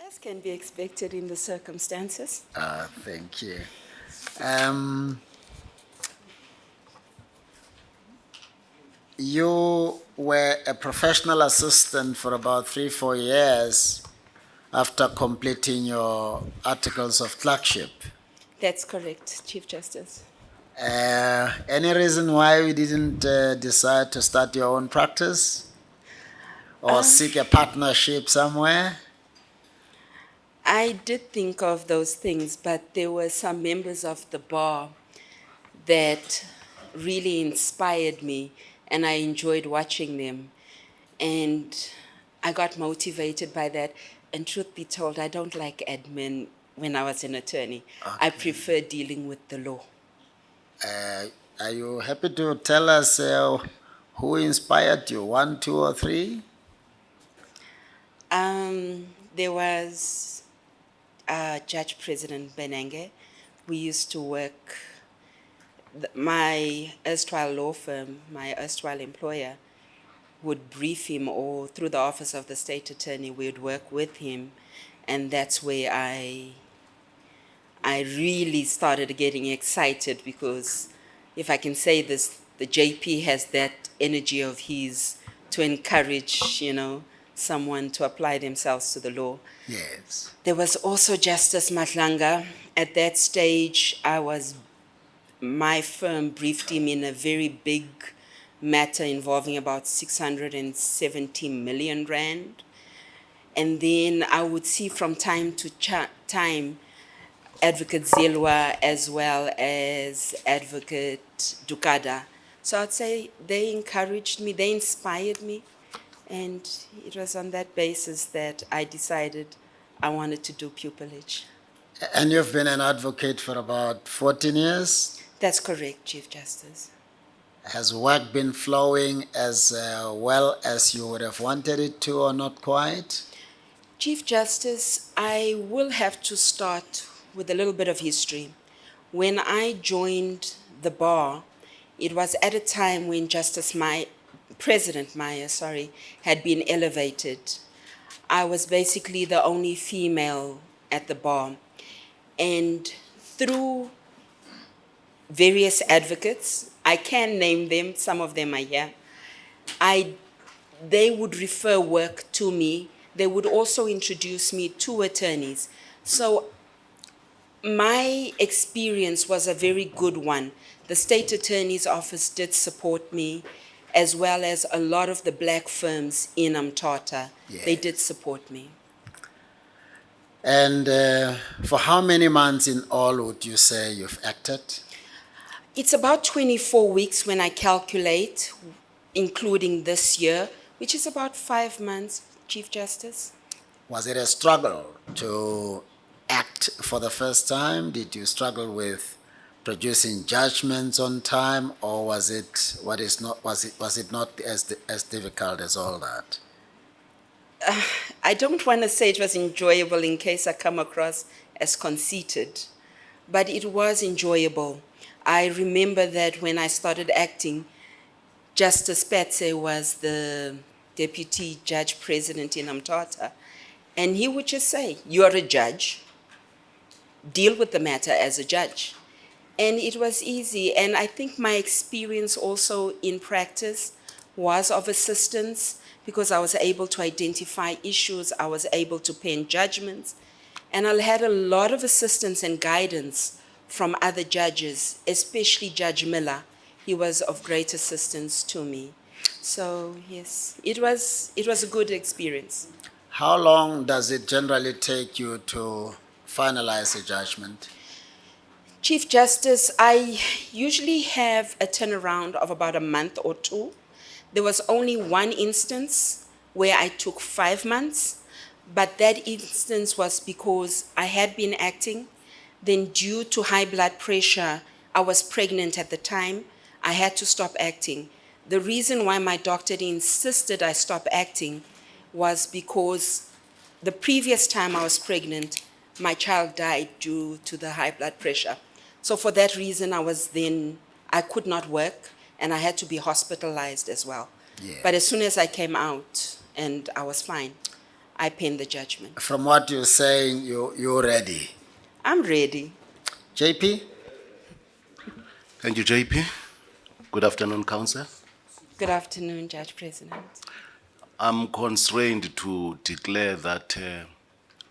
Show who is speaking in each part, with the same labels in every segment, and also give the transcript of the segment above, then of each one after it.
Speaker 1: As can be expected in the circumstances.
Speaker 2: Thank you. Um, you were a professional assistant for about 3, 4 years after completing your articles of clerkship.
Speaker 1: That's correct, Chief Justice.
Speaker 2: Any reason why you didn't decide to start your own practice or seek a partnership somewhere?
Speaker 1: I did think of those things, but there were some members of the bar that really inspired me, and I enjoyed watching them. And I got motivated by that. And truth be told, I don't like admin when I was an attorney. I prefer dealing with the law.
Speaker 2: Uh, are you happy to tell us who inspired you? One, two, or three?
Speaker 1: There was Judge President Benenge. We used to work, my erstwhile law firm, my erstwhile employer, would brief him, or through the office of the state attorney, we would work with him. And that's where I really started getting excited, because if I can say this, the JP has that energy of his to encourage, someone to apply themselves to the law.
Speaker 2: Yes.
Speaker 1: There was also Justice Matlanga. At that stage, my firm briefed him in a very big matter involving about 670 million rand. And then I would see from time to time Advocate Silva as well as Advocate Dukada. So I'd say they encouraged me, they inspired me, and it was on that basis that I decided I wanted to do pupillage.
Speaker 2: And you've been an advocate for about 14 years?
Speaker 1: That's correct, Chief Justice.
Speaker 2: Has work been flowing as well as you would have wanted it to, or not quite?
Speaker 1: Chief Justice, I will have to start with a little bit of history. When I joined the bar, it was at a time when President Meyer, had been elevated. I was basically the only female at the bar. And through various advocates, I can name them, some of them are here, they would refer work to me. They would also introduce me to attorneys. So my experience was a very good one. The state attorney's office did support me, as well as a lot of the black firms in Mthatha.
Speaker 2: Yes.
Speaker 1: They did support me.
Speaker 2: And for how many months in all would you say you've acted?
Speaker 1: It's about 24 weeks when I calculate, including this year, which is about 5 months, Chief Justice.
Speaker 2: Was it a struggle to act for the first time? Did you struggle with producing judgments on time, or was it not as difficult as all that?
Speaker 1: I don't want to say it was enjoyable in case I come across as conceited, but it was enjoyable. I remember that when I started acting, Justice Petse was the deputy judge president in Mthatha, and he would just say, "You are a judge, deal with the matter as a judge." And it was easy, and I think my experience also in practice was of assistance, because I was able to identify issues, I was able to pen judgments, and I had a lot of assistance and guidance from other judges, especially Judge Miller. He was of great assistance to me. So yes, it was a good experience.
Speaker 2: How long does it generally take you to finalize a judgment?
Speaker 1: Chief Justice, I usually have a turnaround of about a month or two. There was only one instance where I took 5 months, but that instance was because I had been acting. Then due to high blood pressure, I was pregnant at the time. I had to stop acting. The reason why my doctor insisted I stop acting was because the previous time I was pregnant, my child died due to the high blood pressure. So for that reason, I could not work, and I had to be hospitalized as well.
Speaker 2: Yeah.
Speaker 1: But as soon as I came out and I was fine, I pen the judgment.
Speaker 2: From what you're saying, you're ready.
Speaker 1: I'm ready.
Speaker 2: JP?
Speaker 3: Thank you, JP. Good afternoon, Council.
Speaker 1: Good afternoon, Judge President.
Speaker 3: I'm constrained to declare that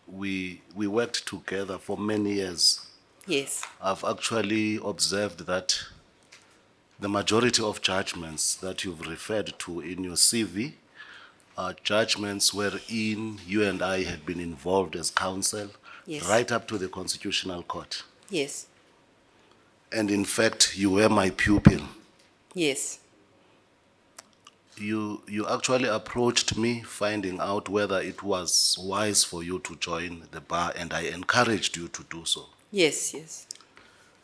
Speaker 3: we worked together for many years.
Speaker 1: Yes,
Speaker 3: I've actually observed that the majority of judgments that you've referred to in your CV are judgments wherein you and I had been involved as counsel,
Speaker 1: Yes.
Speaker 3: right up to the Constitutional Court.
Speaker 1: yes,
Speaker 3: And in fact, you were my pupil.
Speaker 1: yes,
Speaker 3: You actually approached me finding out whether it was wise for you to join the bar, and I encouraged you to do so.
Speaker 1: yes, yes,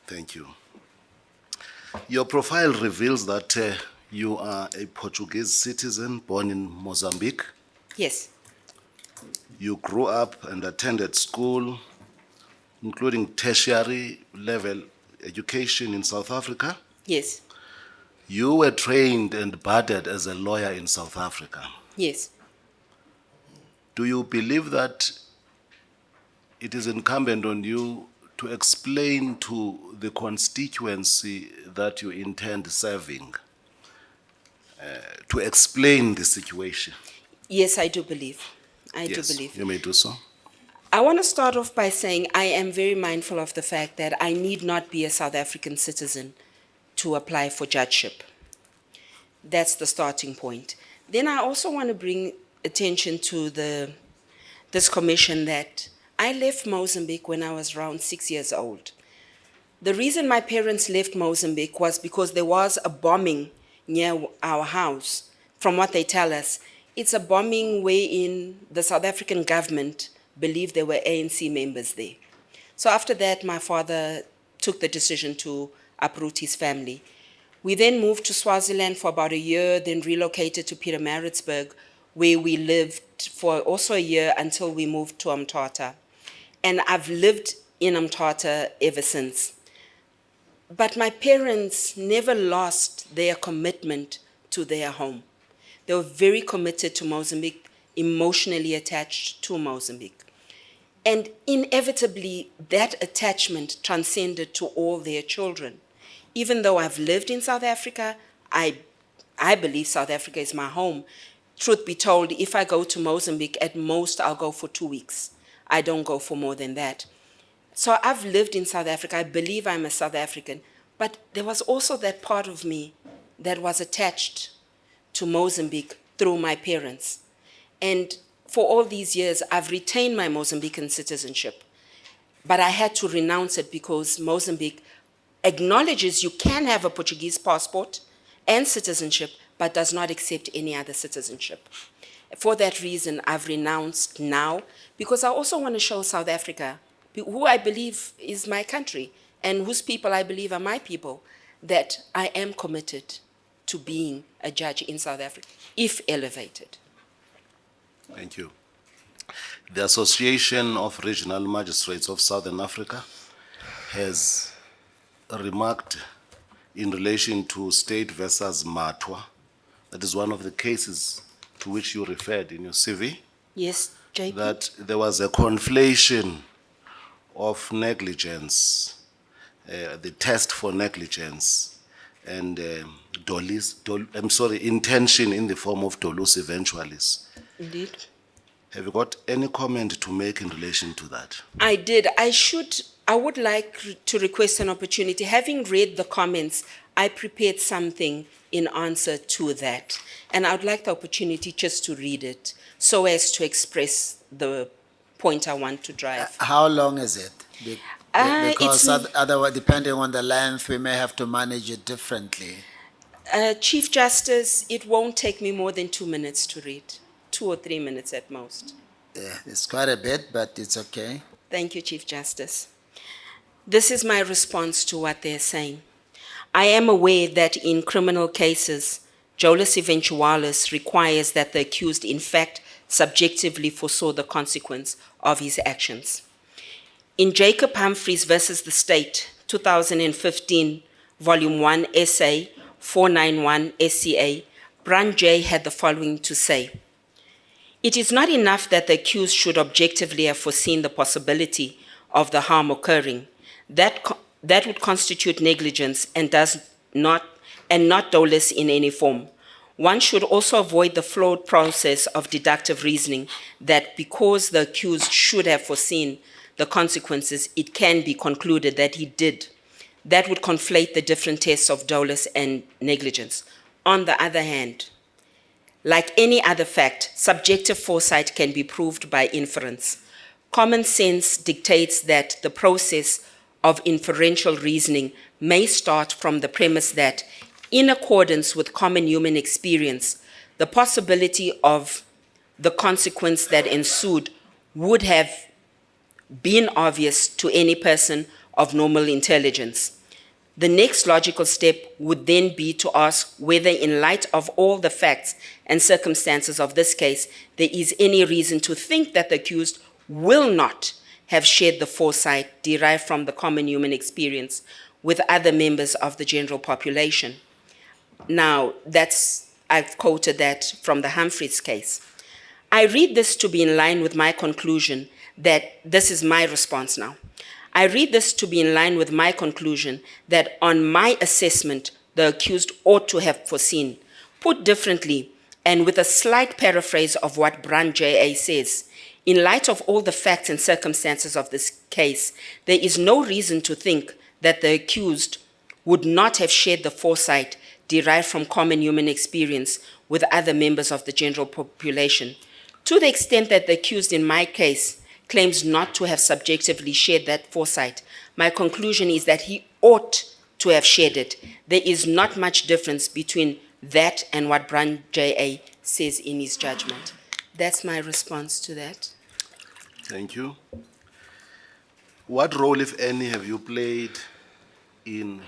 Speaker 3: Thank you. Your profile reveals that you are a Portuguese citizen born in Mozambique.
Speaker 1: yes,
Speaker 3: You grew up and attended school, including tertiary level education in South Africa.
Speaker 1: yes,
Speaker 3: You were trained and budded as a lawyer in South Africa.
Speaker 1: yes.
Speaker 3: Do you believe that it is incumbent on you to explain to the constituency that you intend serving, to explain the situation?
Speaker 1: Yes, I do believe. I
Speaker 3: Yes,
Speaker 1: do believe.
Speaker 3: you may do so.
Speaker 1: I want to start off by saying I am very mindful of the fact that I need not be a South African citizen to apply for judgeship. That's the starting point. Then I also want to bring attention to this commission that I left Mozambique when I was around 6 years old. The reason my parents left Mozambique was because there was a bombing near our house. From what they tell us, it's a bombing wherein the South African government believed there were ANC members there. So after that, my father took the decision to uproot his family. We then moved to Swaziland for about a year, then relocated to Pietermaritzburg, where we lived for also a year until we moved to Umtata. And I've lived in Umtata ever since. But my parents never lost their commitment to their home. They were very committed to Mozambique, emotionally attached to Mozambique. And inevitably, that attachment transcended to all their children. Even though I've lived in South Africa, I believe South Africa is my home. Truth be told, if I go to Mozambique, at most I'll go for 2 weeks. I don't go for more than that. So I've lived in South Africa. I believe I'm a South African. But there was also that part of me that was attached to Mozambique through my parents. And for all these years, I've retained my Mozambican citizenship. But I had to renounce it because Mozambique acknowledges you can have a Portuguese passport and citizenship, but does not accept any other citizenship. For that reason, I've renounced now, because I also want to show South Africa, who I believe is my country, and whose people I believe are my people, that I am committed to being a judge in South Africa, if elevated.
Speaker 3: Thank you. The Association of Regional Magistrates of Southern Africa has remarked in relation to State versus Matwa, that is one of the cases to which you referred in your CV,
Speaker 1: Yes, JP?
Speaker 3: that there was a conflation of negligence, the test for negligence, and intention in the form of dolus eventualis.
Speaker 1: Indeed.
Speaker 3: Have you got any comment to make in relation to that?
Speaker 1: I did. I would like to request an opportunity. Having read the comments, I prepared something in answer to that. And I would like the opportunity just to read it so as to express the point I want to drive.
Speaker 2: How long is it? Because
Speaker 1: it's-
Speaker 2: otherwise, depending on the length, we may have to manage it differently.
Speaker 1: Chief Justice, it won't take me more than 2 minutes to read, 2 or 3 minutes at most.
Speaker 2: Yeah, it's quite a bit, but it's okay.
Speaker 1: Thank you, Chief Justice. This is my response to what they're saying. I am aware that in criminal cases, dolus eventualis requires that the accused in fact subjectively foresaw the consequence of his actions. In Jacob Humphreys versus the State, 2015, Volume 1, Essay 491 SCA, Brand J had the following to say. It is not enough that the accused should objectively have foreseen the possibility of the harm occurring. That would constitute negligence and not dolus in any form. One should also avoid the flawed process of deductive reasoning that because the accused should have foreseen the consequences, it can be concluded that he did. That would conflate the different tests of dolus and negligence. On the other hand, like any other fact, subjective foresight can be proved by inference. Common sense dictates that the process of inferential reasoning may start from the premise that, in accordance with common human experience, the possibility of the consequence that ensued would have been obvious to any person of normal intelligence. The next logical step would then be to ask whether, in light of all the facts and circumstances of this case, there is any reason to think that the accused will not have shared the foresight derived from the common human experience with other members of the general population. Now, I've quoted that from the Humphreys case. I read this to be in line with my conclusion that this is my response now. I read this to be in line with my conclusion that on my assessment, the accused ought to have foreseen. Put differently, and with a slight paraphrase of what Brand J.A. says, in light of all the facts and circumstances of this case, there is no reason to think that the accused would not have shared the foresight derived from common human experience with other members of the general population. To the extent that the accused in my case claims not to have subjectively shared that foresight, my conclusion is that he ought to have shared it. There is not much difference between that and what Brand J.A. says in his judgment. That's my response to that.
Speaker 3: Thank you. What role, if any, have you played in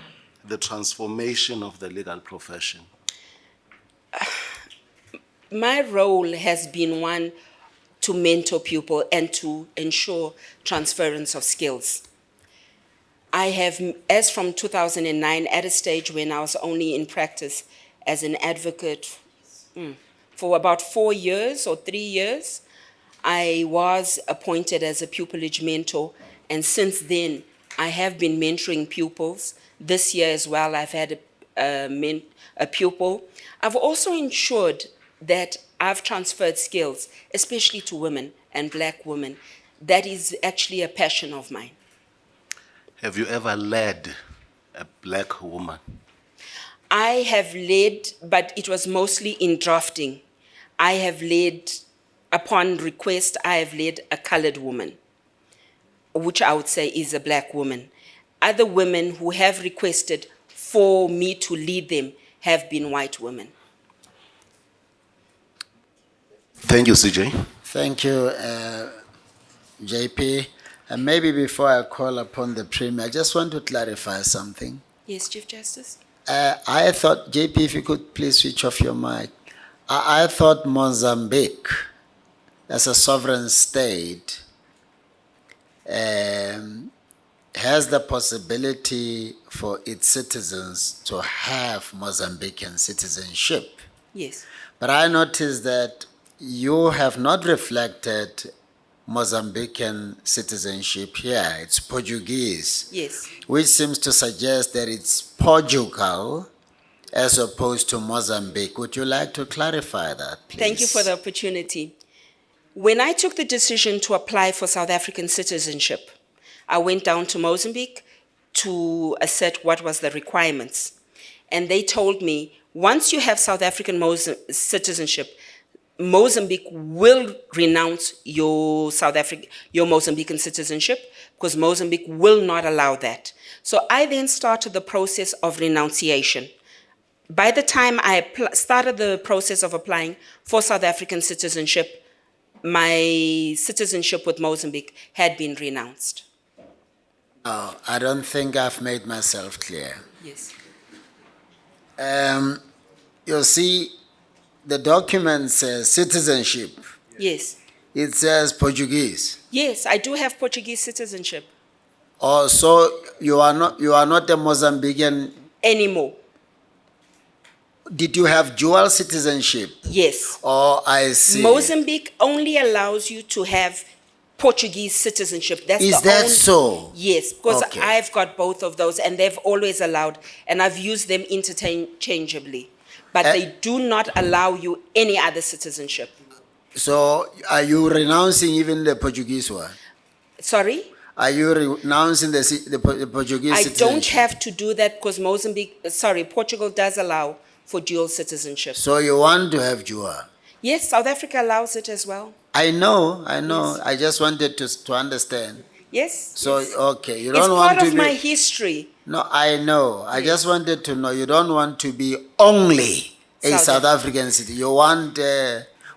Speaker 3: the transformation of the legal profession?
Speaker 1: My role has been one to mentor people and to ensure transference of skills. I have, as from 2009, at a stage when I was only in practice as an advocate for about 4 years or 3 years, I was appointed as a pupillage mentor, and since then I have been mentoring pupils. This year as well, I've had a pupil. I've also ensured that I've transferred skills, especially to women and Black women. That is actually a passion of mine.
Speaker 3: Have you ever led a Black woman?
Speaker 1: I have led, but it was mostly in drafting. I have led, upon request, I have led a colored woman, which I would say is a Black woman. Other women who have requested for me to lead them have been white women.
Speaker 3: Thank you, CJ.
Speaker 2: Thank you, JP. And maybe before I call upon the Premier, I just want to clarify something.
Speaker 1: Yes, Chief Justice?
Speaker 2: I thought, JP, if you could please switch off your mic. I thought Mozambique, as a sovereign state, has the possibility for its citizens to have Mozambican citizenship.
Speaker 1: Yes.
Speaker 2: But I noticed that you have not reflected Mozambican citizenship here. It's Portuguese.
Speaker 1: Yes.
Speaker 2: Which seems to suggest that it's Portugal as opposed to Mozambique. Would you like to clarify that, please?
Speaker 1: Thank you for the opportunity. When I took the decision to apply for South African citizenship, I went down to Mozambique to assert what was the requirements. And they told me, once you have South African citizenship, Mozambique will renounce your Mozambican citizenship because Mozambique will not allow that. So I then started the process of renunciation. By the time I started the process of applying for South African citizenship, my citizenship with Mozambique had been renounced.
Speaker 2: Oh, I don't think I've made myself clear.
Speaker 1: Yes.
Speaker 2: You see, the document says citizenship.
Speaker 1: Yes.
Speaker 2: It says Portuguese.
Speaker 1: Yes, I do have Portuguese citizenship.
Speaker 2: Oh, so you are not a Mozambican
Speaker 1: anymore.
Speaker 2: Did you have dual citizenship?
Speaker 1: Yes.
Speaker 2: Oh, I see.
Speaker 1: Mozambique only allows you to have Portuguese citizenship. That's
Speaker 2: Is
Speaker 1: the
Speaker 2: that
Speaker 1: only,
Speaker 2: so?
Speaker 1: Yes, because
Speaker 2: Okay.
Speaker 1: I've got both of those, and they've always allowed, and I've used them interchangeably. But they do not allow you any other citizenship.
Speaker 2: So are you renouncing even the Portuguese one?
Speaker 1: Sorry?
Speaker 2: Are you renouncing the Portuguese
Speaker 1: I
Speaker 2: citizenship?
Speaker 1: don't have to do that because Portugal does allow for dual citizenship.
Speaker 2: So you want to have dual?
Speaker 1: Yes, South Africa allows it as well.
Speaker 2: I know.
Speaker 1: Yes.
Speaker 2: I just wanted to understand.
Speaker 1: Yes.
Speaker 2: So,
Speaker 1: yes.
Speaker 2: okay, you
Speaker 1: It's
Speaker 2: don't want
Speaker 1: part
Speaker 2: to
Speaker 1: of
Speaker 2: be...
Speaker 1: my history.
Speaker 2: No, I know. I just
Speaker 1: Yes.
Speaker 2: wanted to know, you don't want to be only a
Speaker 1: South
Speaker 2: South African citizen. You want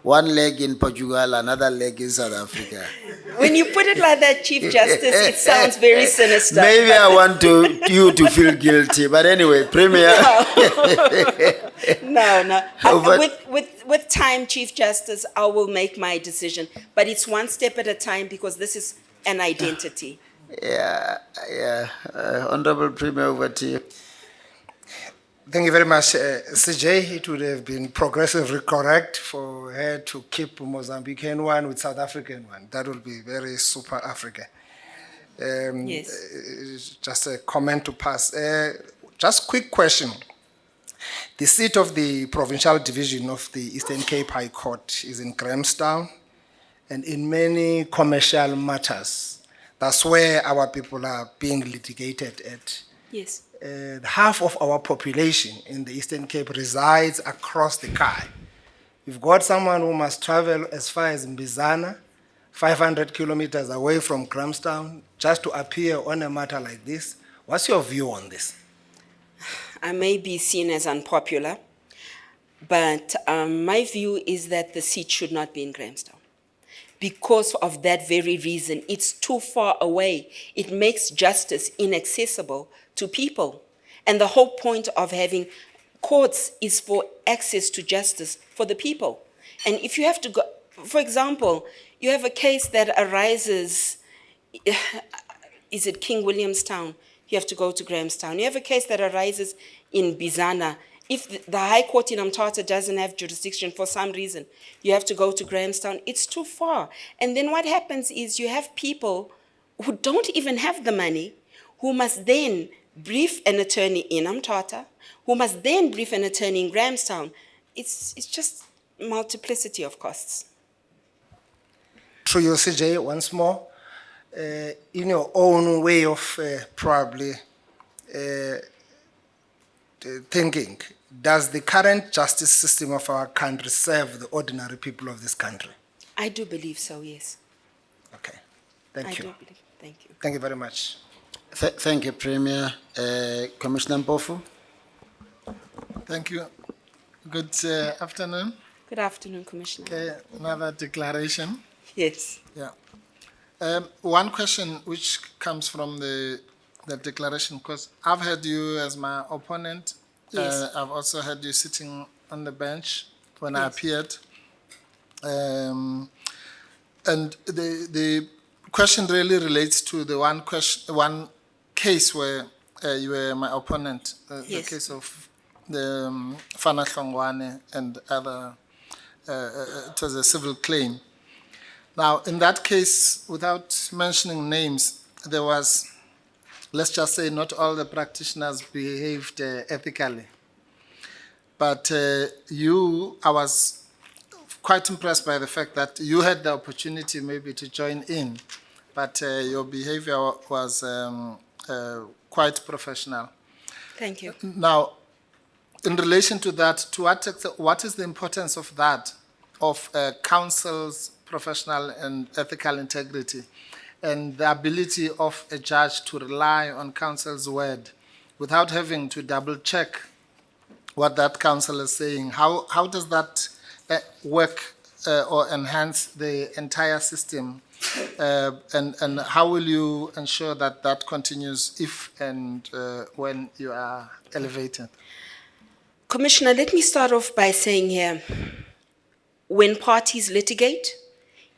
Speaker 2: one leg in Portugal, another leg in South Africa.
Speaker 1: When you put it like that, Chief Justice, it sounds very sinister.
Speaker 2: Maybe I want you to feel guilty. But anyway, Premier...
Speaker 1: No.
Speaker 2: But-
Speaker 1: With time, Chief Justice, I will make my decision. But it's one step at a time because this is an identity.
Speaker 2: Yeah. Honorable Premier, over to you.
Speaker 4: Thank you very much, CJ. It would have been progressively correct for her to keep Mozambican one with South African one. That would be very super Africa.
Speaker 1: Yes.
Speaker 4: Just a comment to pass. Just quick question. The seat of the provincial division of the Eastern Cape High Court is in Grahamstown, and in many commercial matters, that's where our people are being litigated at.
Speaker 1: Yes.
Speaker 4: Half of our population in the Eastern Cape resides across the Kai. You've got someone who must travel as far as Mbizana, 500 kilometers away from Grahamstown, just to appear on a matter like this. What's your view on this?
Speaker 1: I may be seen as unpopular, but my view is that the seat should not be in Grahamstown. Because of that very reason, it's too far away. It makes justice inaccessible to people. And the whole point of having courts is for access to justice for the people. And if you have to go, for example, you have a case that arises, is it King Williamstown? You have to go to Grahamstown. You have a case that arises in Bizana. If the High Court in Umtata doesn't have jurisdiction for some reason, you have to go to Grahamstown. It's too far. And then what happens is you have people who don't even have the money, who must then brief an attorney in Umtata, who must then brief an attorney in Grahamstown. It's just multiplicity of costs.
Speaker 4: Through you, CJ, once more, in your own way of probably thinking, does the current justice system of our country serve the ordinary people of this country?
Speaker 1: I do believe so, yes.
Speaker 4: Okay, thank
Speaker 1: I
Speaker 4: you.
Speaker 1: do believe. Thank you.
Speaker 4: Thank you very much.
Speaker 2: Thank you, Premier. Commissioner Mpofu?
Speaker 5: Thank you. Good afternoon.
Speaker 1: Good afternoon, Commissioner.
Speaker 5: Another declaration.
Speaker 1: Yes.
Speaker 5: Yeah. One question which comes from the declaration, because I've had you as my opponent.
Speaker 1: Yes.
Speaker 5: I've also had you sitting on the bench when I
Speaker 1: Yes.
Speaker 5: appeared. And the question really relates to the one case where you were my opponent, the
Speaker 1: Yes.
Speaker 5: case of the Fana Hlongwane and other, it was a civil claim. Now, in that case, without mentioning names, there was, let's just say, not all the practitioners behaved ethically. But I was quite impressed by the fact that you had the opportunity maybe to join in, but your behavior was quite professional.
Speaker 1: Thank you.
Speaker 5: Now, in relation to that, to what is the importance of that, of counsel's professional and ethical integrity, and the ability of a judge to rely on counsel's word without having to double check what that counsel is saying? How does that work or enhance the entire system? And how will you ensure that that continues if and when you are elevated?
Speaker 1: Commissioner, let me start off by saying here, when parties litigate,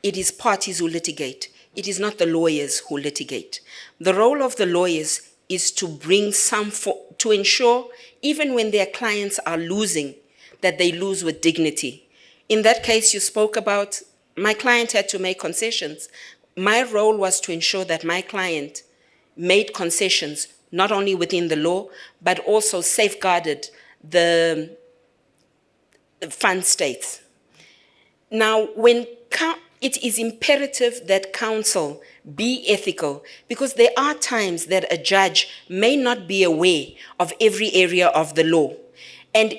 Speaker 1: it is parties who litigate. It is not the lawyers who litigate. The role of the lawyers is to bring to ensure, even when their clients are losing, that they lose with dignity. In that case, you spoke about my client had to make concessions. My role was to ensure that my client made concessions, not only within the law, but also safeguarded the fund states. Now, it is imperative that counsel be ethical, because there are times that a judge may not be aware of every area of the law. And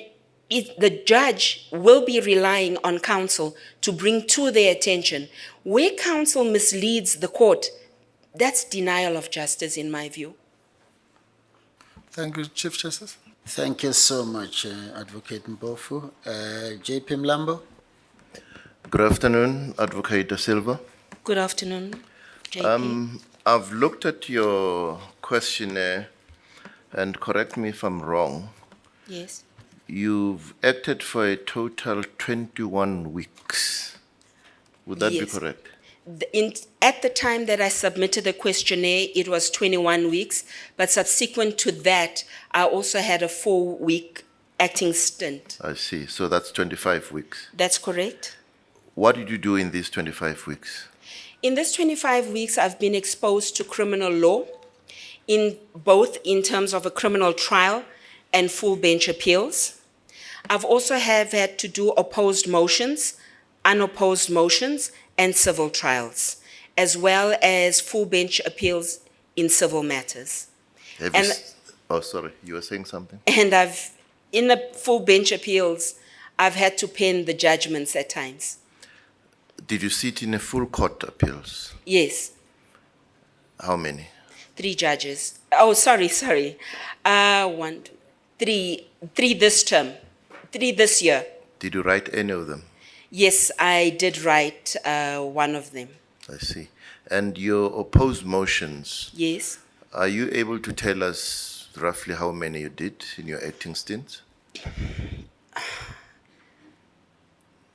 Speaker 1: the judge will be relying on counsel to bring to their attention. Where counsel misleads the court, that's denial of justice in my view.
Speaker 5: Thank you, Chief Justice.
Speaker 2: Thank you so much, Advocate Mbofu. JP Mlambo?
Speaker 6: Good afternoon, Advocate Silva.
Speaker 1: Good afternoon, JP.
Speaker 6: I've looked at your questionnaire, and correct me if I'm wrong,
Speaker 1: Yes.
Speaker 6: you've acted for a total 21 weeks. Would that be
Speaker 1: Yes.
Speaker 6: correct?
Speaker 1: At the time that I submitted the questionnaire, it was 21 weeks, but subsequent to that, I also had a 4-week acting stint.
Speaker 6: I see. So that's 25 weeks.
Speaker 1: That's correct.
Speaker 6: What did you do in these 25 weeks?
Speaker 1: In this 25 weeks, I've been exposed to criminal law, both in terms of a criminal trial and full bench appeals. I've also had to do opposed motions, unopposed motions, and civil trials, as well as full bench appeals in civil matters.
Speaker 6: Oh, sorry, you were saying something?
Speaker 1: And in the full bench appeals, I've had to pen the judgments at times.
Speaker 6: Did you sit in a full court appeals?
Speaker 1: Yes,
Speaker 6: How many?
Speaker 1: 3 judges. Oh, sorry. 3 this term, 3 this year.
Speaker 6: Did you write any of them?
Speaker 1: Yes, I did write one of them.
Speaker 6: I see. And your opposed motions,
Speaker 1: Yes.
Speaker 6: are you able to tell us roughly how many you did in your acting stint?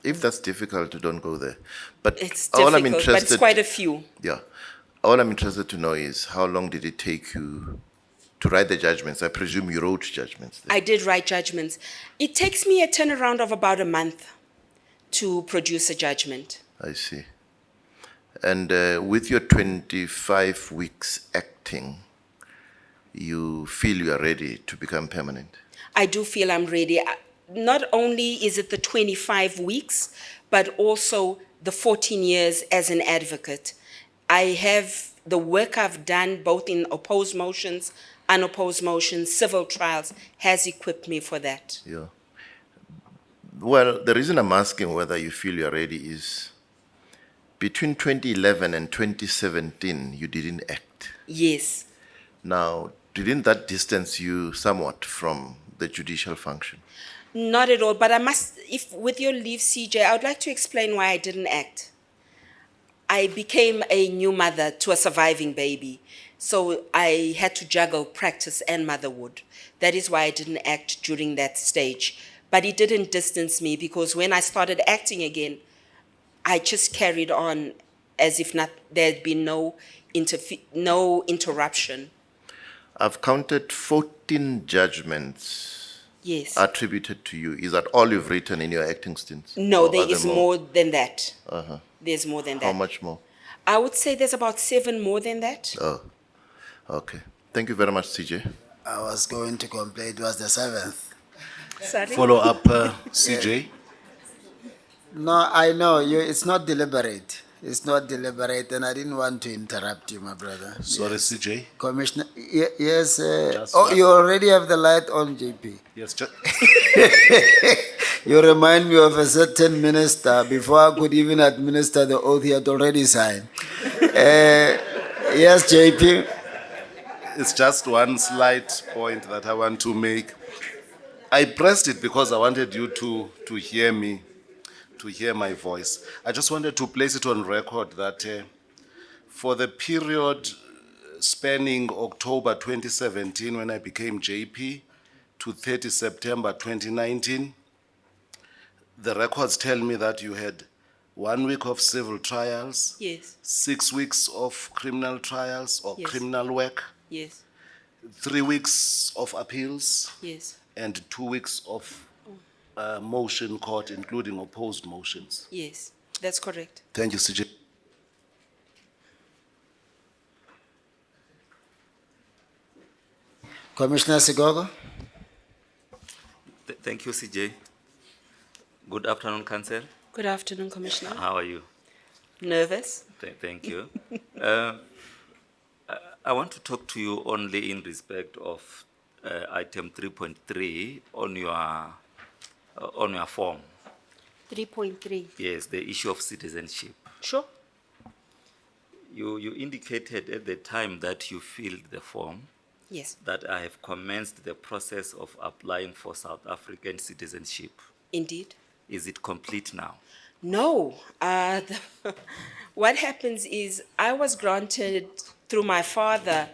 Speaker 6: If that's difficult, don't go there. But
Speaker 1: It's
Speaker 6: all I'm
Speaker 1: difficult, but it's quite a few.
Speaker 6: Yeah. All I'm interested to know is how long did it take you to write the judgments? I presume you wrote judgments there.
Speaker 1: I did write judgments. It takes me a turnaround of about a month to produce a judgment.
Speaker 6: I see. And with your 25 weeks acting, you feel you are ready to become permanent?
Speaker 1: I do feel I'm ready. Not only is it the 25 weeks, but also the 14 years as an advocate. I have the work I've done both in opposed motions, unopposed motions, civil trials, has equipped me for that.
Speaker 6: Yeah. Well, the reason I'm asking whether you feel you're ready is between 2011 and 2017, you didn't act.
Speaker 1: Yes.
Speaker 6: Now, didn't that distance you somewhat from the judicial function?
Speaker 1: Not at all, but I must, if with your leave, CJ, I would like to explain why I didn't act. I became a new mother to a surviving baby, so I had to juggle practice and motherhood. That is why I didn't act during that stage. But it didn't distance me, because when I started acting again, I just carried on as if there had been no interruption.
Speaker 6: I've counted 14 judgments
Speaker 1: Yes.
Speaker 6: attributed to you. Is that all you've written in your acting stints?
Speaker 1: No,
Speaker 6: Or
Speaker 1: there
Speaker 6: are there
Speaker 1: is more than that.
Speaker 6: Uh-huh.
Speaker 1: There's more than that.
Speaker 6: How much more?
Speaker 1: I would say there's about 7 more than that.
Speaker 6: Oh, okay. Thank you very much, CJ.
Speaker 2: I was going to complain, it was the 7th.
Speaker 1: Sorry?
Speaker 3: Follow up, CJ.
Speaker 2: No, I know, it's not deliberate. It's not deliberate, and I didn't want to interrupt you, my brother.
Speaker 3: Sorry,
Speaker 2: Yes.
Speaker 3: CJ.
Speaker 2: Commissioner, yes,
Speaker 3: Just
Speaker 2: oh,
Speaker 3: what?
Speaker 2: you already have the light on, JP.
Speaker 3: Yes,
Speaker 2: You remind me of a certain minister. Before I could even administer the oath, he had already signed. Yes, JP.
Speaker 3: it's just one slight point that I want to make. I pressed it because I wanted you to hear me, to hear my voice. I just wanted to place it on record that for the period spanning October 2017, when I became JP, to 30 September 2019, the records tell me that you had 1 week of civil trials,
Speaker 1: Yes,
Speaker 3: 6 weeks of criminal trials or
Speaker 1: Yes.
Speaker 3: criminal work,
Speaker 1: yes,
Speaker 3: 3 weeks of appeals,
Speaker 1: yes.
Speaker 3: and 2 weeks of motion court, including opposed motions.
Speaker 1: Yes, that's correct.
Speaker 3: Thank you, CJ.
Speaker 2: Commissioner Sigogo?
Speaker 7: Thank you, CJ. Good afternoon, Council.
Speaker 1: Good afternoon, Commissioner.
Speaker 7: How are you?
Speaker 1: Nervous?
Speaker 7: Thank you. I want to talk to you only in respect of item 3.3 on your form.
Speaker 1: 3.3.
Speaker 7: Yes, the issue of citizenship.
Speaker 1: Sure.
Speaker 7: You indicated at the time that you filled the form
Speaker 1: Yes,
Speaker 7: that I have commenced the process of applying for South African citizenship.
Speaker 1: indeed.
Speaker 7: Is it complete now?
Speaker 1: No. What happens is I was granted through my father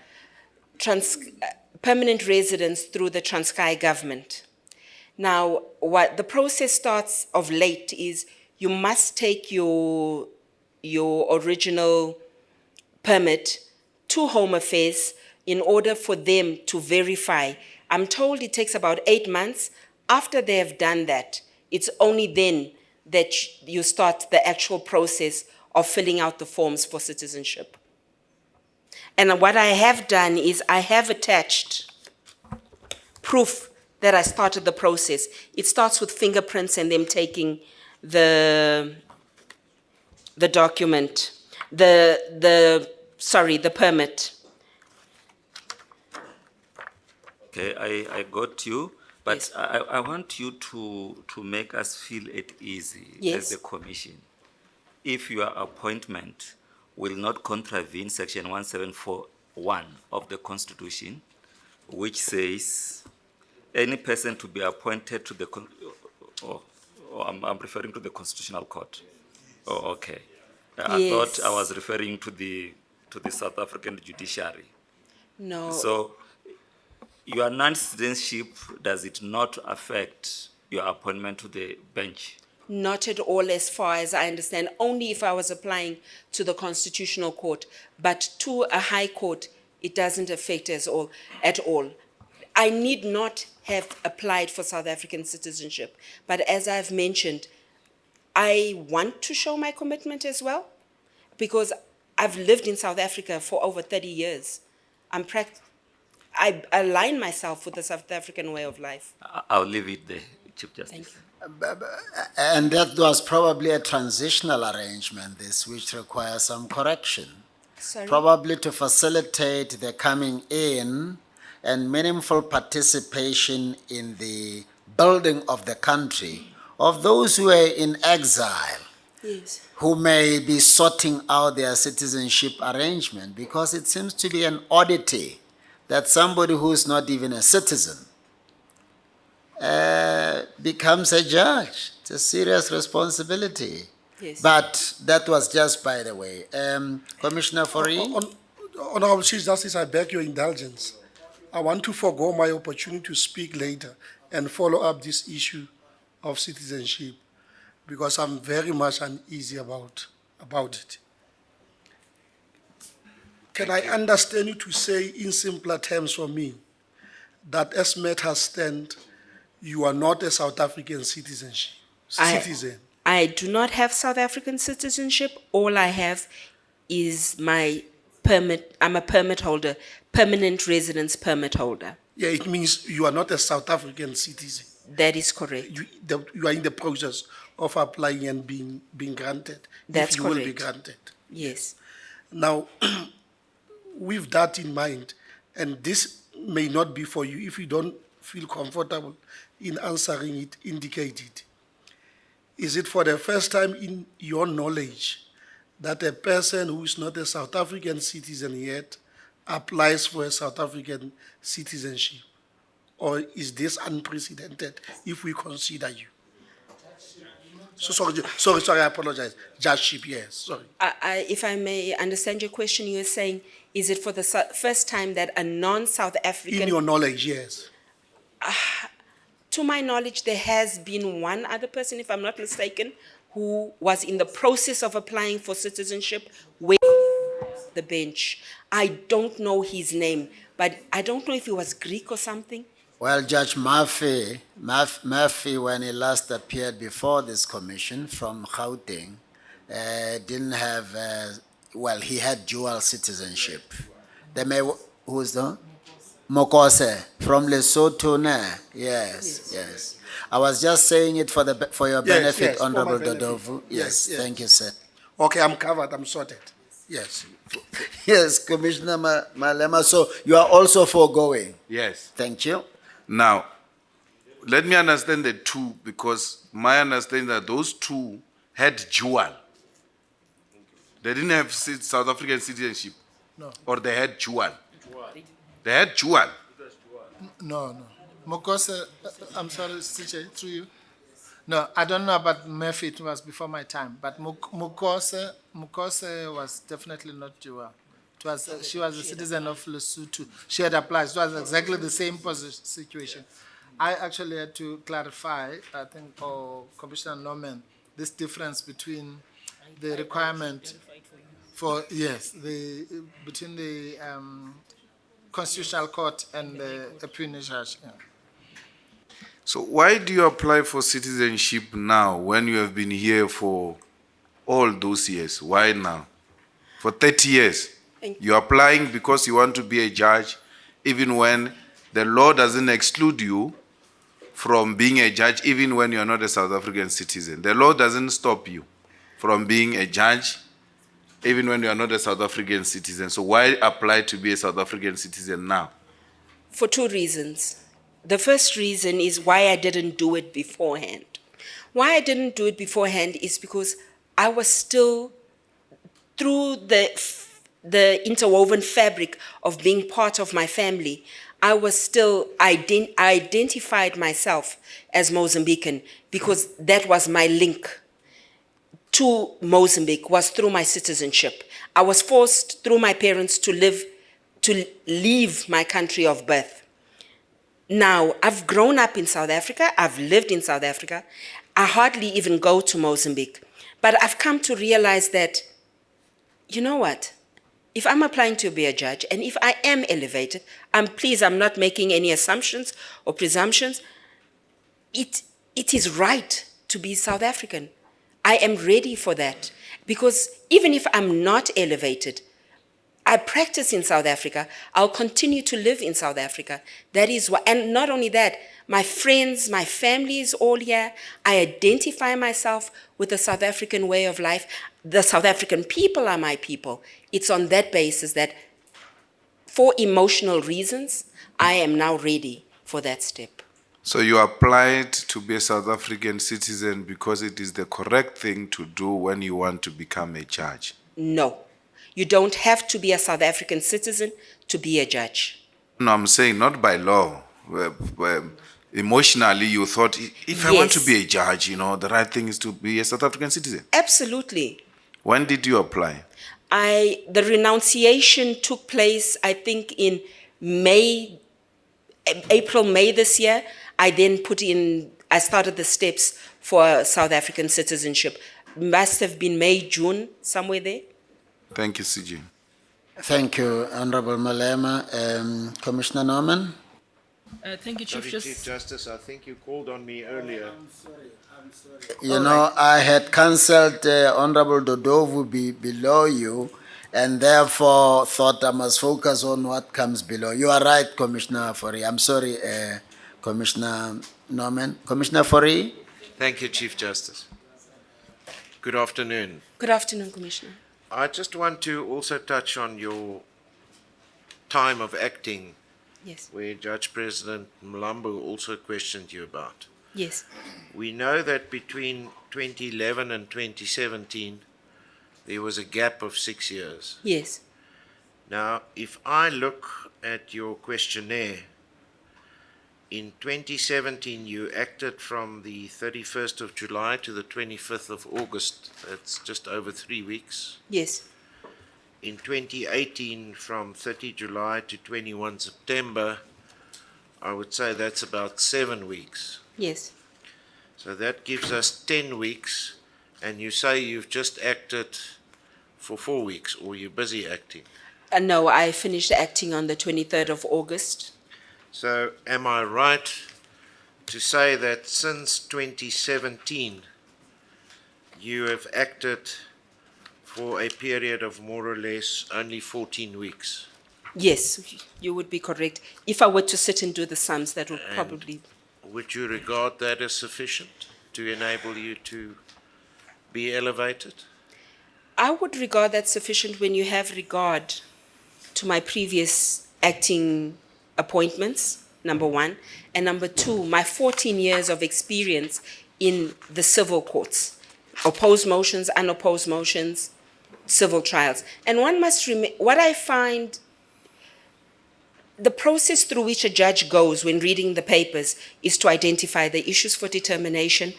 Speaker 1: permanent residence through the Transkei government. Now, what the process starts of late is you must take your original permit to Home Affairs in order for them to verify. I'm told it takes about 8 months. After they have done that, it's only then that you start the actual process of filling out the forms for citizenship. And what I have done is I have attached proof that I started the process. It starts with fingerprints and them taking the document, the permit.
Speaker 7: Okay, I got you, but
Speaker 1: Yes.
Speaker 7: I want you to make us feel at ease
Speaker 1: Yes.
Speaker 7: as the commission. If your appointment will not contravene section 1741 of the Constitution, which says any person to be appointed to the, I'm referring to the Constitutional Court. Oh, okay. I thought I was referring to the South African judiciary.
Speaker 1: No.
Speaker 7: So your non-citizenship, does it not affect your appointment to the bench?
Speaker 1: Not at all, as far as I understand, only if I was applying to the Constitutional Court, but to a high court, it doesn't affect us all at all. I need not have applied for South African citizenship, but as I've mentioned, I want to show my commitment as well, because I've lived in South Africa for over 30 years. I align myself with the South African way of life.
Speaker 7: I'll leave it there, Chief Justice.
Speaker 1: Thank you.
Speaker 2: And that was probably a transitional arrangement, this, which requires some correction.
Speaker 1: Sorry?
Speaker 2: Probably to facilitate the coming in and meaningful participation in the building of the country of those who are in exile,
Speaker 1: Yes.
Speaker 2: who may be sorting out their citizenship arrangement, because it seems to be an oddity that somebody who is not even a citizen becomes a judge. It's a serious responsibility.
Speaker 1: Yes.
Speaker 2: But that was just by the way. Commissioner Fori?
Speaker 8: Honorable Chief Justice, I beg your indulgence. I want to forego my opportunity to speak later and follow up this issue of citizenship, because I'm very much uneasy about it. Can I understand you to say in simpler terms for me that as matters stand, you are not a South African citizen?
Speaker 1: I do not have South African citizenship. All I have is my permit. I'm a permit holder, permanent residence permit holder.
Speaker 8: Yeah, it means you are not a South African citizen.
Speaker 1: That is correct.
Speaker 8: You are in the process of applying and being granted.
Speaker 1: That's
Speaker 8: if you will be
Speaker 1: correct.
Speaker 8: granted.
Speaker 1: Yes.
Speaker 8: Now, with that in mind, and this may not be for you, if you don't feel comfortable in answering it, indicate it. Is it for the first time in your knowledge that a person who is not a South African citizen yet applies for a South African citizenship? Or is this unprecedented if we consider you? Sorry, I apologize. Judgeship, yes, sorry.
Speaker 1: If I may understand your question, you're saying, is it for the first time that a non-South African...
Speaker 8: In your knowledge, yes.
Speaker 1: To my knowledge, there has been one other person, if I'm not mistaken, who was in the process of applying for citizenship with the bench. I don't know his name, but I don't know if he was Greek or something.
Speaker 2: Well, Judge Murphy, when he last appeared before this commission from Gauteng, didn't have, well, he had dual citizenship. Who's the? Mokose, from Lesotho, ne? Yes, yes. I was just saying it for your
Speaker 8: Yes,
Speaker 2: benefit,
Speaker 8: yes, for my
Speaker 2: Honorable
Speaker 8: benefit.
Speaker 2: Dodovu.
Speaker 8: Yes,
Speaker 2: Yes,
Speaker 8: yes.
Speaker 2: thank you, sir.
Speaker 8: Okay, I'm covered, I'm sorted. Yes.
Speaker 2: Yes, Commissioner Malema, so you are also foregoing.
Speaker 9: Yes.
Speaker 2: Thank you.
Speaker 9: Now, let me understand the two, because my understanding that those two had dual. They didn't have South African citizenship.
Speaker 5: No.
Speaker 9: Or they had dual. They had dual.
Speaker 5: No. Mokose, I'm sorry, CJ, through you. No, I don't know about Murphy, it was before my time, but Mokose was definitely not dual. It was, she was a citizen of Lesotho. She had applied, it was exactly the same situation. I actually had to clarify, I think, Commissioner Norman, this difference between the requirement for, yes, between the Constitutional Court and the Appeal Judge. Yeah.
Speaker 9: So why do you apply for citizenship now when you have been here for all those years? Why now? For 30 years. You're applying because you want to be a judge, even when the law doesn't exclude you from being a judge, even when you're not a South African citizen. The law doesn't stop you from being a judge, even when you're not a South African citizen. So why apply to be a South African citizen now?
Speaker 1: For two reasons. The first reason is why I didn't do it beforehand. Why I didn't do it beforehand is because I was still, through the interwoven fabric of being part of my family, I was still, I identified myself as Mozambican because that was my link to Mozambique, was through my citizenship. I was forced through my parents to leave my country of birth. Now, I've grown up in South Africa, I've lived in South Africa, I hardly even go to Mozambique. But I've come to realize that, you know what? If I'm applying to be a judge, and if I am elevated, I'm not making any assumptions or presumptions, it is right to be South African. I am ready for that. Because even if I'm not elevated, I practice in South Africa. I'll continue to live in South Africa. That is why, and not only that, my friends, my family is all here. I identify myself with the South African way of life. The South African people are my people. It's on that basis that, for emotional reasons, I am now ready for that step.
Speaker 9: So you applied to be a South African citizen because it is the correct thing to do when you want to become a judge?
Speaker 1: No. You don't have to be a South African citizen to be a judge.
Speaker 9: No, I'm saying not by law. Emotionally, you thought, if I want to be a judge, the right thing is to be a South African citizen.
Speaker 1: Absolutely.
Speaker 9: When did you apply?
Speaker 1: The renunciation took place, I think, in April, May this year. I then I started the steps for South African citizenship. Must have been May, June, somewhere there.
Speaker 9: Thank you, CJ.
Speaker 2: Thank you, Honorable Malema. Commissioner Norman?
Speaker 10: Thank you, Chief
Speaker 11: Sorry,
Speaker 10: Justice.
Speaker 11: Chief Justice, I think you called on me earlier.
Speaker 2: You know, I had cancelled Honorable Dodovu below you, and therefore thought I must focus on what comes below. You are right, Commissioner Fori. I'm sorry, Commissioner Norman. Commissioner Fori?
Speaker 11: Thank you, Chief Justice. Good afternoon.
Speaker 1: Good afternoon, Commissioner.
Speaker 11: I just want to also touch on your time of acting,
Speaker 1: Yes.
Speaker 11: where Judge President Mlambo also questioned you about.
Speaker 1: Yes.
Speaker 11: We know that between 2011 and 2017, there was a gap of 6 years.
Speaker 1: Yes.
Speaker 11: Now, if I look at your questionnaire, in 2017, you acted from the 31st of July to the 25th of August. That's just over 3 weeks.
Speaker 1: Yes.
Speaker 11: In 2018, from 30 July to 21 September, I would say that's about 7 weeks.
Speaker 1: Yes.
Speaker 11: So that gives us 10 weeks, and you say you've just acted for 4 weeks, or you're busy acting.
Speaker 1: No, I finished acting on the 23rd of August.
Speaker 11: So am I right to say that since 2017, you have acted for a period of more or less only 14 weeks?
Speaker 1: Yes, you would be correct. If I were to sit and do the sums, that would probably.
Speaker 11: Would you regard that as sufficient to enable you to be elevated?
Speaker 1: I would regard that sufficient when you have regard to my previous acting appointments, number one, and number two, my 14 years of experience in the civil courts, opposed motions, unopposed motions, civil trials. And one must what I find, the process through which a judge goes when reading the papers is to identify the issues for determination,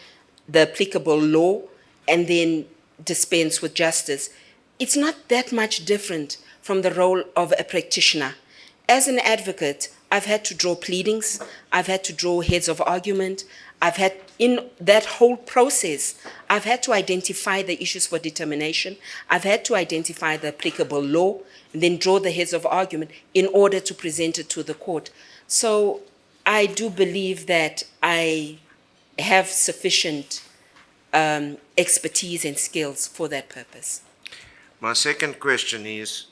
Speaker 1: the applicable law, and then dispense with justice. It's not that much different from the role of a practitioner. As an advocate, I've had to draw pleadings, I've had to draw heads of argument, in that whole process, I've had to identify the issues for determination, I've had to identify the applicable law, and then draw the heads of argument in order to present it to the court. So I do believe that I have sufficient expertise and skills for that purpose.
Speaker 11: My second question is,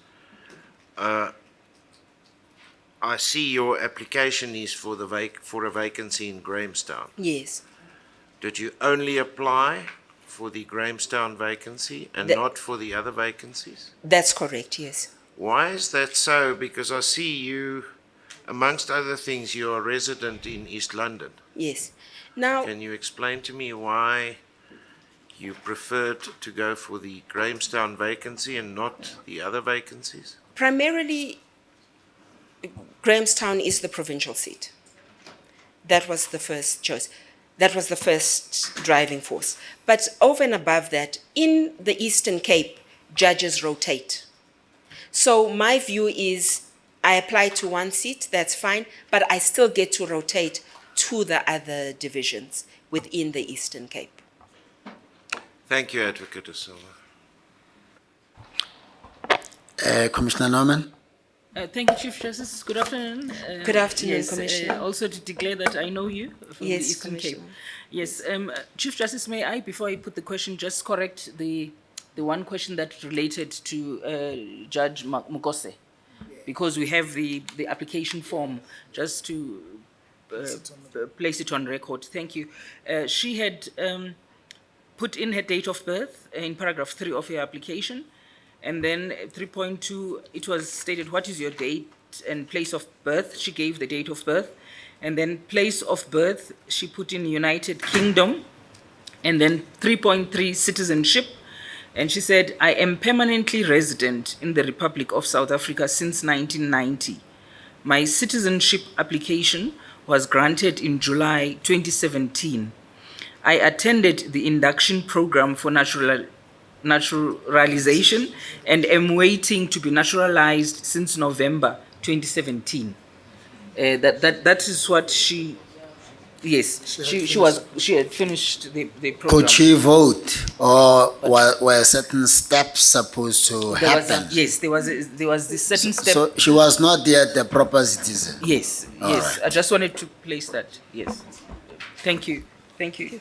Speaker 11: I see your application is for a vacancy in Grahamstown.
Speaker 1: Yes.
Speaker 11: Did you only apply for the Grahamstown vacancy and not for the other vacancies?
Speaker 1: That's correct, yes.
Speaker 11: Why is that so? Because I see you, amongst other things, you are resident in East London.
Speaker 1: Yes. Now,
Speaker 11: can you explain to me why you preferred to go for the Grahamstown vacancy and not the other vacancies?
Speaker 1: primarily, Grahamstown is the provincial seat. That was the first choice. That was the first driving force. But over and above that, in the Eastern Cape, judges rotate. So my view is I apply to one seat, that's fine, but I still get to rotate to the other divisions within the Eastern Cape.
Speaker 11: Thank you, Advocate Silva.
Speaker 2: Commissioner Norman?
Speaker 10: Thank you, Chief Justice. Good afternoon.
Speaker 1: Good afternoon,
Speaker 10: yes,
Speaker 1: Commissioner.
Speaker 10: Also to declare that I know you from
Speaker 1: Yes,
Speaker 10: the Eastern Cape.
Speaker 1: Commissioner.
Speaker 10: Yes, Chief Justice, may I, before I put the question, just correct the one question that related to Judge Mukose, because we have the application form, just to place it on record. Thank you. She had put in her date of birth in paragraph 3 of her application, and then 3.2, it was stated, what is your date and place of birth? She gave the date of birth. And then place of birth, she put in United Kingdom. And then 3.3, citizenship. And she said, I am permanently resident in the Republic of South Africa since 1990. My citizenship application was granted in July 2017. I attended the induction program for naturalization and am waiting to be naturalized since November 2017. That is what she, yes, she had finished the program.
Speaker 2: Could she vote, or were certain steps supposed to happen?
Speaker 10: There was this certain step.
Speaker 2: So she was not yet the proper citizen?
Speaker 10: Yes,
Speaker 2: All
Speaker 10: yes.
Speaker 2: right.
Speaker 10: I just wanted to place that, yes. Thank you, thank you.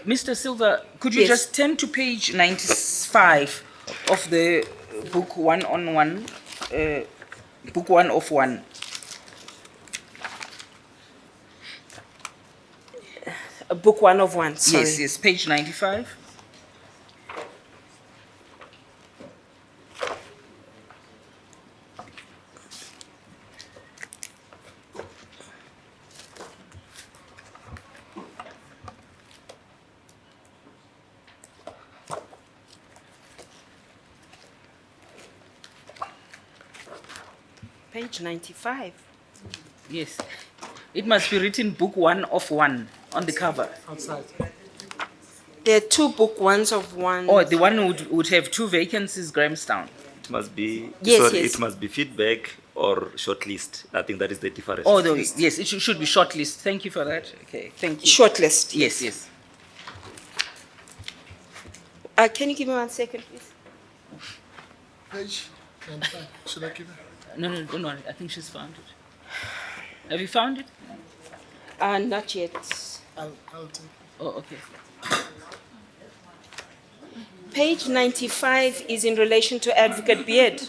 Speaker 10: Mr. Silva, could you
Speaker 1: Yes.
Speaker 10: just turn to page 95 of the book 1 book 1 of 1.
Speaker 1: Book 1 of 1, sorry.
Speaker 10: Yes, yes, page 95.
Speaker 1: Page 95.
Speaker 10: Yes. It must be written book 1 of 1 on the cover.
Speaker 4: Outside.
Speaker 1: There are 2 book 1s of 1.
Speaker 10: Or the one would have 2 vacancies, Grahamstown.
Speaker 7: It must be,
Speaker 1: Yes,
Speaker 7: sorry,
Speaker 1: yes.
Speaker 7: it must be feedback or shortlist. I think that is the difference.
Speaker 10: Oh, yes, it should be shortlist. Thank you for that. Okay, thank you.
Speaker 1: Shortlist.
Speaker 10: Yes, yes.
Speaker 1: Can you give me 1 second, please?
Speaker 5: Page 95. Should I give it?
Speaker 10: No, don't worry. I think she's found it. Have you found it?
Speaker 1: Not yet.
Speaker 5: I'll take.
Speaker 10: Oh, okay.
Speaker 1: Page 95 is in relation to Advocate Beard.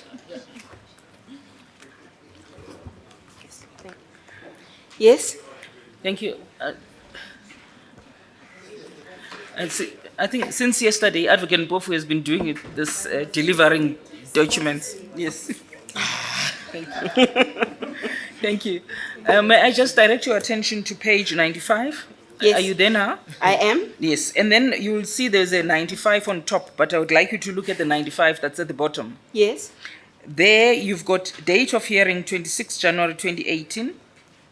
Speaker 1: Yes?
Speaker 10: Thank you. I think since yesterday, Advocate Mpofu has been doing this delivering documents. Yes. Thank you. Thank you. May I just direct your attention to page 95?
Speaker 1: Yes.
Speaker 10: Are you there now?
Speaker 1: I am.
Speaker 10: Yes. And then you will see there's a 95 on top, but I would like you to look at the 95 that's at the bottom.
Speaker 1: Yes.
Speaker 10: There you've got date of hearing 26 January 2018.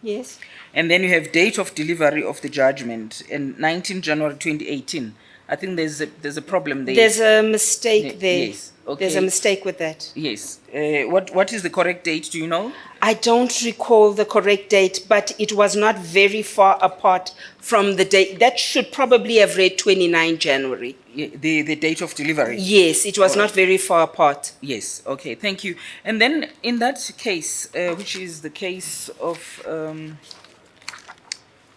Speaker 1: Yes.
Speaker 10: And then you have date of delivery of the judgment in 19 January 2018. I think there's a problem there.
Speaker 1: There's a mistake there.
Speaker 10: Yes. Okay.
Speaker 1: There's a mistake with that.
Speaker 10: Yes. What is the correct date? Do you know?
Speaker 1: I don't recall the correct date, but it was not very far apart from the date. That should probably have read 29 January.
Speaker 10: The date of delivery?
Speaker 1: Yes, it was not very far apart.
Speaker 10: Yes. Okay. Thank you. And then in that case, which is the case of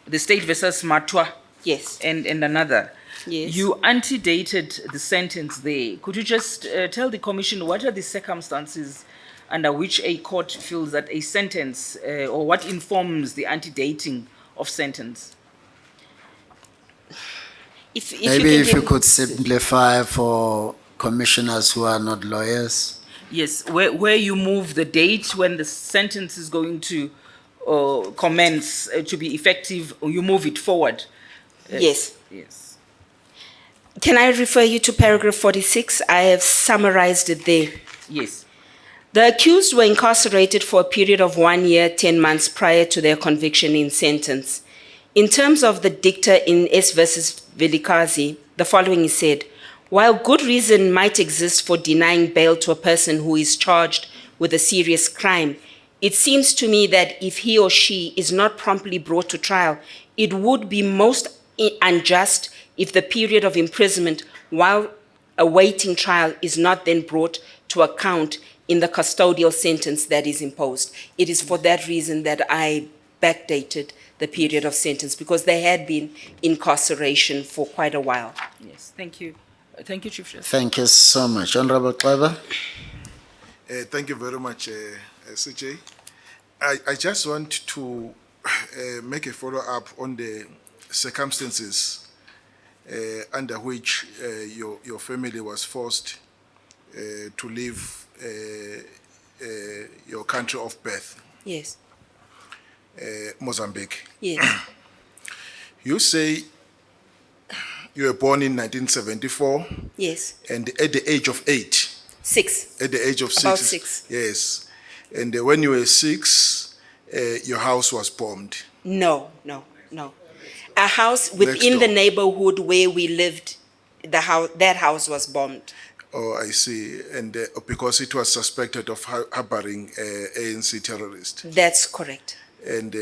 Speaker 10: the state versus Matwa.
Speaker 1: Yes.
Speaker 10: And another.
Speaker 1: Yes.
Speaker 10: You antedated the sentence there. Could you just tell the commission what are the circumstances under which a court feels that a sentence or what informs the antedating of sentence?
Speaker 2: Maybe if you could simplify for commissioners who are not lawyers.
Speaker 10: Yes, where you move the date when the sentence is going to commence to be effective, or you move it forward.
Speaker 1: Yes.
Speaker 10: Yes.
Speaker 1: Can I refer you to paragraph 46? I have summarized it there.
Speaker 10: Yes.
Speaker 1: The accused were incarcerated for a period of 1 year, 10 months prior to their conviction in sentence. In terms of the dicta in S versus Vilikazi, the following is said: while good reason might exist for denying bail to a person who is charged with a serious crime, it seems to me that if he or she is not promptly brought to trial, it would be most unjust if the period of imprisonment while awaiting trial is not then brought to account in the custodial sentence that is imposed. It is for that reason that I backdated the period of sentence, because they had been incarceration for quite a while.
Speaker 10: Yes, thank you. Thank you, Chief Justice.
Speaker 2: Thank you so much. Honorable Kleber.
Speaker 12: Thank you very much, CJ. I just want to make a follow-up on the circumstances under which your family was forced to leave your country of birth,
Speaker 1: Yes.
Speaker 12: Mozambique.
Speaker 1: Yes.
Speaker 12: You say you were born in 1974,
Speaker 1: Yes.
Speaker 12: and at the age of 8.
Speaker 1: 6.
Speaker 12: At the age of 6.
Speaker 1: About 6.
Speaker 12: Yes. And when you were 6, your house was bombed.
Speaker 1: No. A house within the neighborhood where we lived, that house was bombed.
Speaker 12: Oh, I see. And because it was suspected of harboring ANC terrorists.
Speaker 1: That's correct.
Speaker 12: And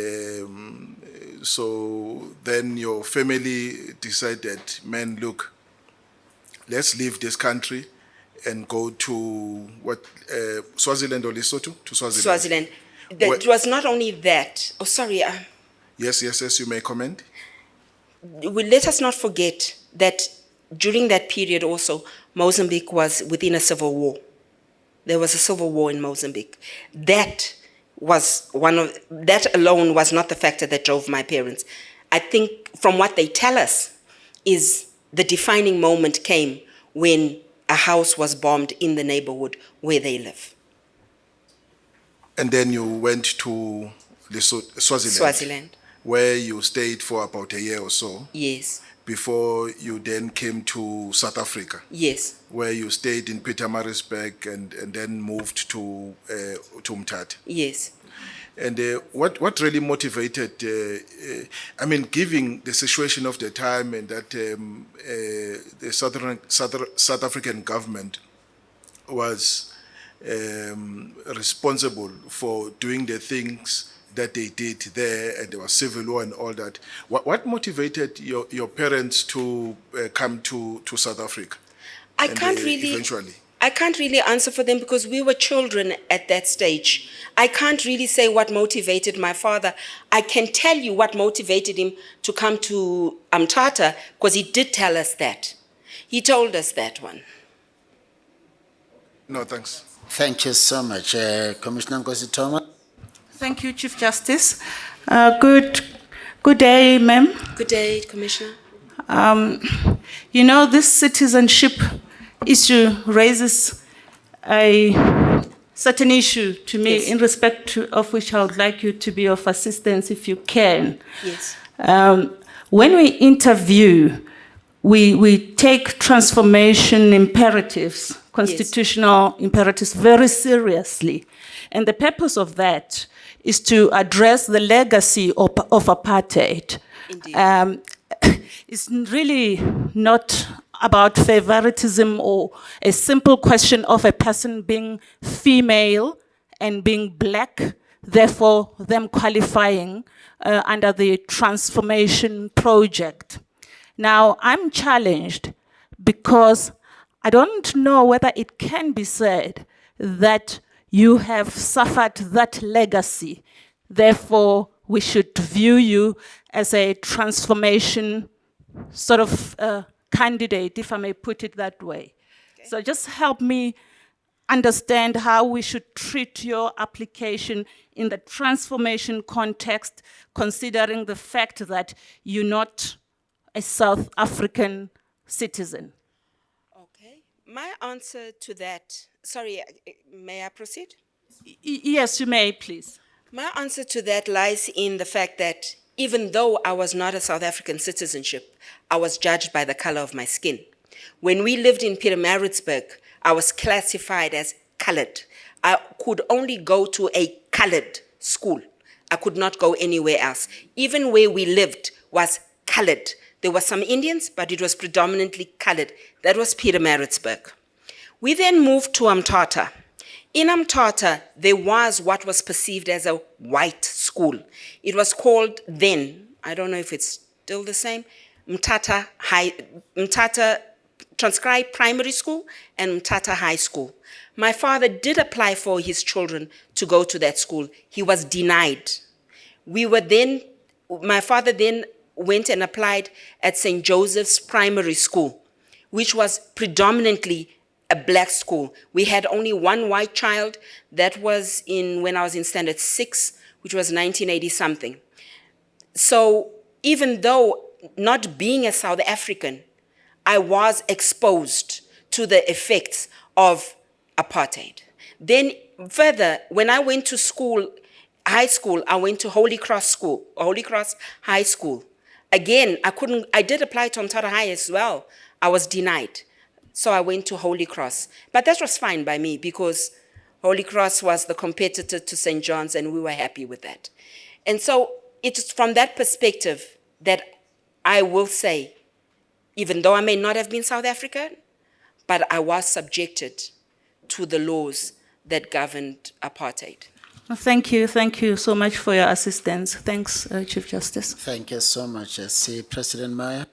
Speaker 12: so then your family decided, man, look, let's leave this country and go to Swaziland or Lesotho? To Swaziland.
Speaker 1: Swaziland. It was not only that. Oh, sorry.
Speaker 12: Yes, you may comment.
Speaker 1: Let us not forget that during that period also, Mozambique was within a civil war. There was a civil war in Mozambique. That alone was not the factor that drove my parents. I think from what they tell us is the defining moment came when a house was bombed in the neighborhood where they live.
Speaker 12: And then you went to Swaziland. Where you stayed for about a year or so.
Speaker 1: Yes.
Speaker 12: Before you then came to South Africa.
Speaker 1: Yes.
Speaker 12: Where you stayed in Pietermaritzburg and then moved to Umtata.
Speaker 1: Yes.
Speaker 12: And what really motivated, given the situation of the time and that the South African government was responsible for doing the things that they did there, and there was civil war and all that. What motivated your parents to come to South Africa?
Speaker 1: I can't really.
Speaker 12: Eventually.
Speaker 1: I can't really answer for them because we were children at that stage. I can't really say what motivated my father. I can tell you what motivated him to come to Umtata because he did tell us that. He told us that one.
Speaker 12: No, thanks.
Speaker 2: Thank you so much. Commissioner Nkosi Thomas.
Speaker 13: Thank you, Chief Justice. Good day, ma'am.
Speaker 1: Good day, Commissioner.
Speaker 13: You know, this citizenship issue raises a certain issue to me,
Speaker 1: Yes.
Speaker 13: in respect of which I would like you to be of assistance if you can.
Speaker 1: Yes.
Speaker 13: When we interview, we take transformation imperatives, constitutional imperatives, very seriously. And the purpose of that is to address the legacy of apartheid.
Speaker 1: Indeed.
Speaker 13: It's really not about favoritism or a simple question of a person being female and being black, therefore them qualifying under the transformation project. Now, I'm challenged because I don't know whether it can be said that you have suffered that legacy. Therefore, we should view you as a transformation sort of candidate, if I may put it that way. Okay. So just help me understand how we should treat your application in the transformation context, considering the fact that you're not a South African citizen.
Speaker 1: Okay. My answer to that, sorry, may I proceed?
Speaker 13: Yes, you may, please.
Speaker 1: My answer to that lies in the fact that even though I was not a South African citizenship, I was judged by the color of my skin. When we lived in Pietermaritzburg, I was classified as colored. I could only go to a colored school. I could not go anywhere else. Even where we lived was colored. There were some Indians, but it was predominantly colored. That was Pietermaritzburg. We then moved to Umtata. In Umtata, there was what was perceived as a white school. It was called then, I don't know if it's still the same, Umtata Transcribed Primary School and Umtata High School. My father did apply for his children to go to that school. He was denied. My father then went and applied at St. Joseph's Primary School, which was predominantly a black school. We had only one white child. That was when I was in standard 6, which was 1980 something. So even though not being a South African, I was exposed to the effects of apartheid. Then further, when I went to school, high school, I went to Holy Cross High School. Again, I did apply to Umtata High as well. I was denied. So I went to Holy Cross. But that was fine by me because Holy Cross was the competitor to St. John's and we were happy with that. And so it's from that perspective that I will say, even though I may not have been South African, but I was subjected to the laws that governed apartheid.
Speaker 13: Thank you so much for your assistance. Thanks, Chief Justice.
Speaker 2: Thank you so much. See President Meyer.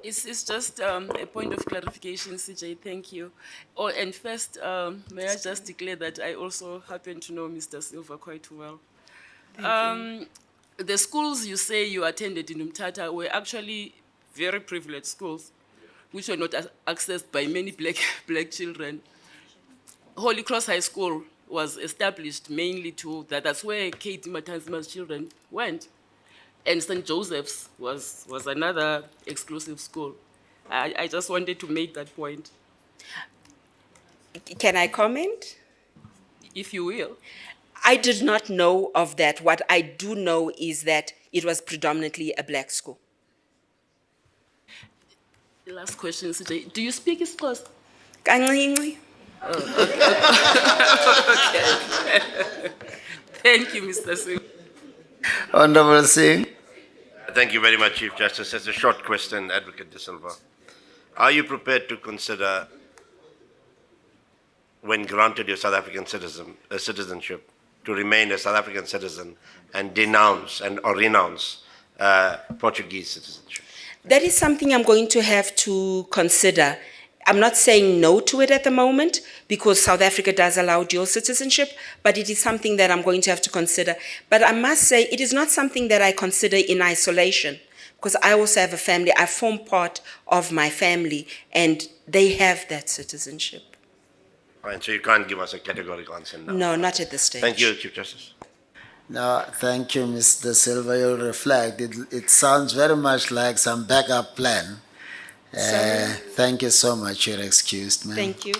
Speaker 14: It's just a point of clarification, CJ, thank you. Oh, and first, may I just declare that I also happen to know Mr. Silva quite well. The schools you say you attended in Umtata were actually very privileged schools, which were not accessed by many black children. Holy Cross High School was established mainly that's where Kate Matanzima's children went. And St. Joseph's was another exclusive school. I just wanted to make that point.
Speaker 1: Can I comment?
Speaker 14: If you will.
Speaker 1: I did not know of that. What I do know is that it was predominantly a black school.
Speaker 14: The last question, CJ. Do you speak Xhosa?
Speaker 1: Kancinci.
Speaker 14: Okay. Thank you, Mr. Silva.
Speaker 2: Honorable Singh.
Speaker 15: Thank you very much, Chief Justice. As a short question, Advocate De Silva. Are you prepared to consider, when granted your South African citizenship, to remain a South African citizen and denounce or renounce Portuguese citizenship?
Speaker 1: That is something I'm going to have to consider. I'm not saying no to it at the moment because South Africa does allow dual citizenship, but it is something that I'm going to have to consider. But I must say, it is not something that I consider in isolation because I also have a family. I form part of my family and they have that citizenship.
Speaker 15: Fine, so you can't give us a categorical answer now?
Speaker 1: No, not at this stage.
Speaker 15: Thank you, Chief Justice.
Speaker 2: No, thank you, Mr. Silva. You'll reflect. It sounds very much like some backup plan.
Speaker 1: Sorry.
Speaker 2: Thank you so much. You're excused, ma'am.
Speaker 1: Thank you.